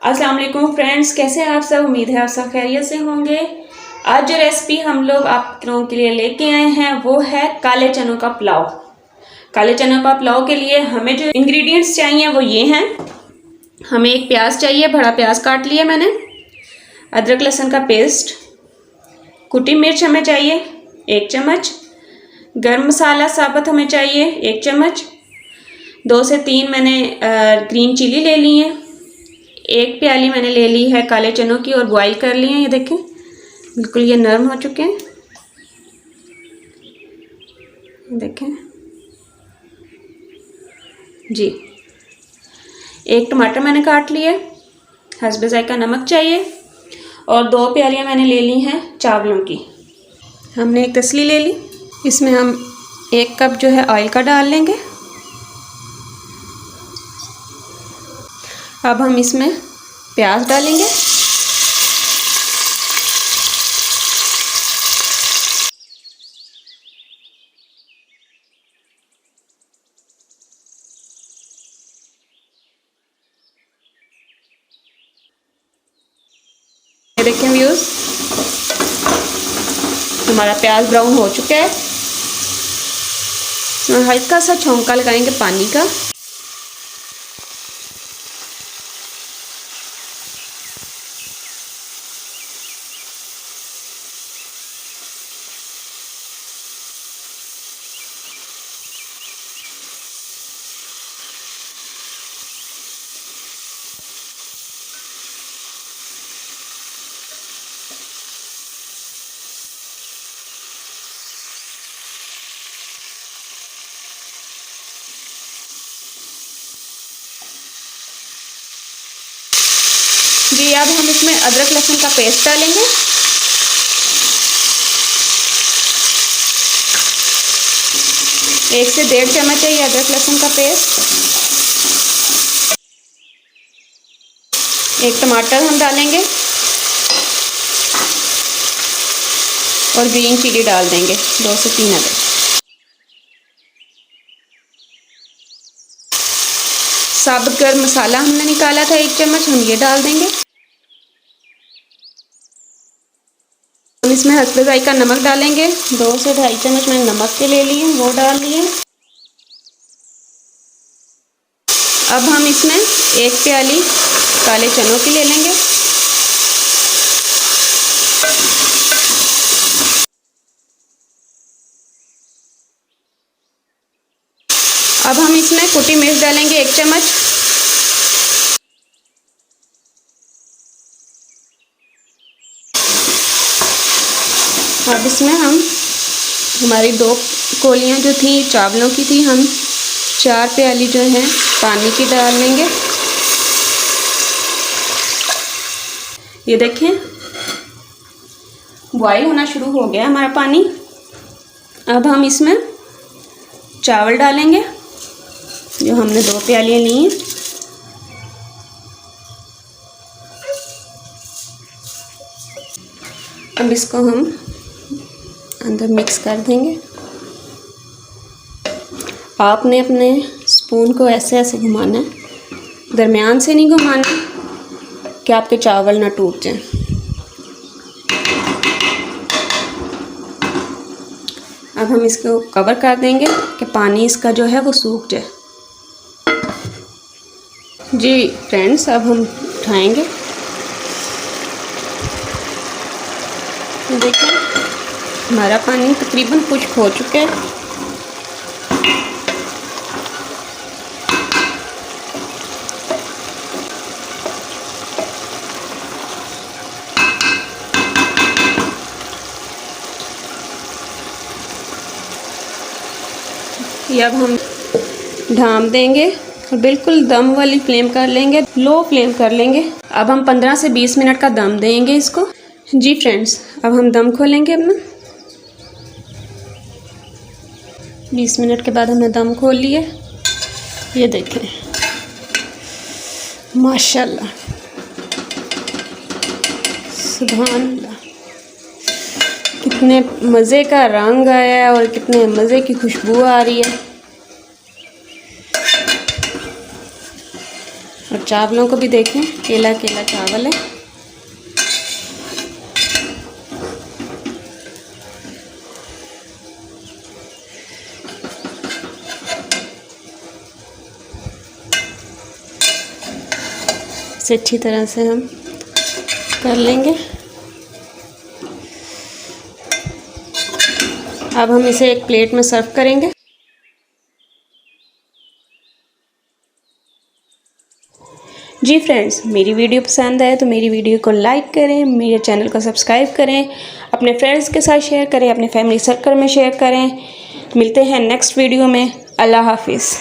अस्सलाम वालेकुम फ्रेंड्स, कैसे हैं आप सब। उम्मीद है आप सब खैरियत से होंगे। आज जो रेसिपी हम लोग आप लोगों के लिए लेके आए हैं वो है काले चनों का पुलाव। काले चनों का पुलाव के लिए हमें जो इंग्रेडिएंट्स चाहिए वो ये हैं। हमें एक प्याज चाहिए, बड़ा प्याज काट लिया मैंने। अदरक लहसुन का पेस्ट, कुटी मिर्च हमें चाहिए 1 चम्मच। गरम मसाला साबुत हमें चाहिए 1 चम्मच। 2 से 3 मैंने ग्रीन चिली ले ली है। 1 प्याली मैंने ले ली है काले चनों की और बॉईल कर लिए हैं। ये देखें बिल्कुल ये नरम हो चुके हैं। देखें जी। 1 टमाटर मैंने काट लिया। हस्बे ज़ायका नमक चाहिए और 2 प्यालियाँ मैंने ले ली हैं चावलों की। हमने एक तसली ले ली। इसमें हम 1 कप जो है ऑयल का डाल लेंगे। अब हम इसमें प्याज डालेंगे। ये देखें व्यूज़, हमारा प्याज ब्राउन हो चुका है। इसमें हल्का सा छौंका लगाएंगे पानी का। जी, अब हम इसमें अदरक लहसुन का पेस्ट डालेंगे। एक से 1.5 चम्मच है ये अदरक लहसुन का पेस्ट। 1 टमाटर हम डालेंगे और ग्रीन चिली डाल देंगे 2 से 3 अदर। साबुत गरम मसाला हमने निकाला था 1 चम्मच, हम ये डाल देंगे। हम इसमें हस्बे ज़ायका नमक डालेंगे। 2 से 2.5 चम्मच मैंने नमक के ले लिए, वो डाल लिए। अब हम इसमें 1 प्याली काले चनों की ले लेंगे। अब हम इसमें कुटी मिर्च डालेंगे 1 चम्मच। अब इसमें हम हमारी 2 कोलियाँ जो थी चावलों की थी, हम 4 प्याली जो है पानी की डाल लेंगे। ये देखें बॉईल होना शुरू हो गया हमारा पानी। अब हम इसमें चावल डालेंगे जो हमने 2 प्यालियाँ ली हैं। अब इसको हम अंदर मिक्स कर देंगे। आपने अपने स्पून को ऐसे ऐसे घुमाना है, दरमियान से नहीं घुमाना कि आपके चावल ना टूट जाएं। अब हम इसको कवर कर देंगे कि पानी इसका जो है वो सूख जाए। जी फ्रेंड्स, अब हम उठाएंगे। देखिए हमारा पानी तकरीबन खुश्क हो चुका है। ये अब हम ढाँप देंगे और बिल्कुल दम वाली फ्लेम कर लेंगे, लो फ्लेम कर लेंगे। अब हम 15 से 20 मिनट का दम देंगे इसको। जी फ्रेंड्स, अब हम दम खोलेंगे अपना। 20 मिनट के बाद हमने दम खोल लिया। ये देखें माशाल्लाह, सुभान अल्लाह, कितने मज़े का रंग आया है और कितने मज़े की खुशबू आ रही है। और चावलों को भी देखें, केला केला चावल है। इसे अच्छी तरह से हम कर लेंगे। अब हम इसे एक प्लेट में सर्व करेंगे। जी फ्रेंड्स, मेरी वीडियो पसंद आए तो मेरी वीडियो को लाइक करें, मेरे चैनल को सब्सक्राइब करें, अपने फ्रेंड्स के साथ शेयर करें, अपने फैमिली सर्कल में शेयर करें। मिलते हैं नेक्स्ट वीडियो में। अल्लाह हाफिज़।